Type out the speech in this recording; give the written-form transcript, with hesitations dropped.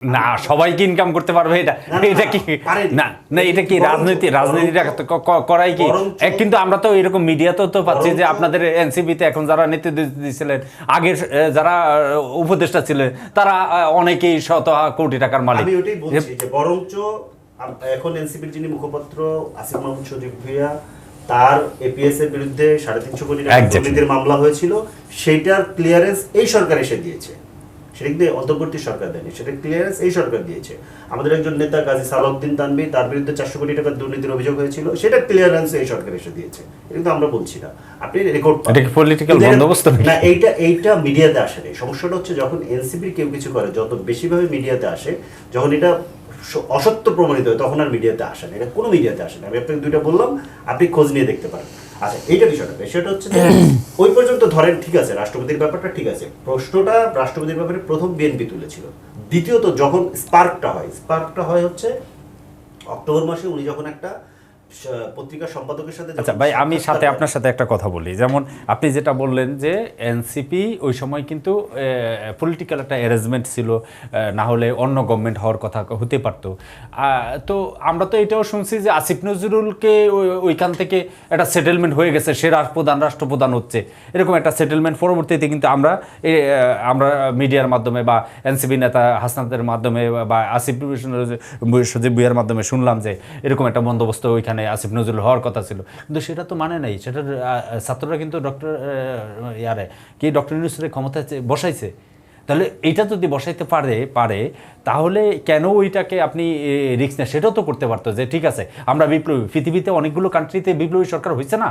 না সবাই কি ইনকাম করতে পারবে এটা এটা কি না না এটা কি রাজনীতিটা করাই কি কিন্তু আমরা তো এরকম মিডিয়াতেও তো পাচ্ছি যে আপনাদের এনসিপিতে এখন যারা নেতৃত্ব দিয়েছিলেন আগের যারা উপদেষ্টা ছিলেন তারা অনেকেই শত কোটি টাকার মালিক। আমি ওটাই বলছি যে বরঞ্চ এখন এনসিপির যিনি মুখপাত্র আসিফ মাহমুদ সজীব ভুঁইয়া তার এপিএস এর বিরুদ্ধে 350 কোটি টাকা দুর্নীতির মামলা হয়েছিল, সেইটার ক্লিয়ারেন্স এই সরকার এসে দিয়েছে। সেটা কিন্তু অন্তর্বর্তী সরকার দেয়নি, সেটা ক্লিয়ারেন্স এই সরকার দিয়েছে। আমাদের একজন নেতা গাজী সালাউদ্দিন তানভী, তার বিরুদ্ধে 400 কোটি টাকার দুর্নীতির অভিযোগ হয়েছিল, সেটা ক্লিয়ারেন্স এই সরকার এসে দিয়েছে। এটা কিন্তু আমরা বলছি না, আপনি রেকর্ড এটা কি পলিটিক্যাল বন্দোবস্ত না, এইটা মিডিয়াতে আসে না। সমস্যাটা হচ্ছে যখন এনসিপির কেউ কিছু করে, যত বেশিভাবে মিডিয়াতে আসে, যখন এটা অসত্য প্রমাণিত হয় তখন আর মিডিয়াতে আসে না। এটা কোনো মিডিয়াতে আসে না। আমি আপনাকে দুইটা বললাম, আপনি খোঁজ নিয়ে দেখতে পারেন। আচ্ছা, এইটা বিষয়টা হচ্ছে যে ওই পর্যন্ত ধরেন ঠিক আছে, রাষ্ট্রপতির ব্যাপারটা ঠিক আছে, প্রশ্নটা রাষ্ট্রপতির ব্যাপারে প্রথম বিএনপি তুলেছিল। দ্বিতীয়ত যখন স্পার্কটা হয় হচ্ছে অক্টোবর মাসে উনি যখন একটা পত্রিকার সম্পাদকের সাথে। আচ্ছা ভাই, আমি সাথে আপনার সাথে একটা কথা বলি। যেমন আপনি যেটা বললেন যে এনসিপি ওই সময় কিন্তু পলিটিক্যাল একটা অ্যারেঞ্জমেন্ট ছিল, না হলে অন্য গভর্নমেন্ট হওয়ার কথা হতে পারতো। তো আমরা তো এটাও শুনছি যে আসিফ নজরুলকে ওইখান থেকে একটা সেটেলমেন্ট হয়ে গেছে, সে রাষ্ট্রপ্রধান হচ্ছে, এরকম একটা সেটেলমেন্ট পরবর্তীতে কিন্তু আমরা মিডিয়ার মাধ্যমে বা এনসিপি নেতা হাসনাতের মাধ্যমে বা আসিফ সজীব ভুঁইয়ার মাধ্যমে শুনলাম যে এরকম একটা বন্দোবস্ত ওইখানে আসিফ নজরুল হওয়ার কথা ছিল, কিন্তু সেটা তো মানে নাই। সেটার ছাত্ররা কিন্তু ডক্টর ইউনূসের ক্ষমতায় বসাইছে। তাহলে এইটা যদি বসাইতে পারে তাহলে কেন ওইটাকে আপনি রিস্ক নেন? সেটাও তো করতে পারতো যে ঠিক আছে আমরা বিপ্লবী, পৃথিবীতে অনেকগুলো কান্ট্রিতে বিপ্লবী সরকার হয়েছে না।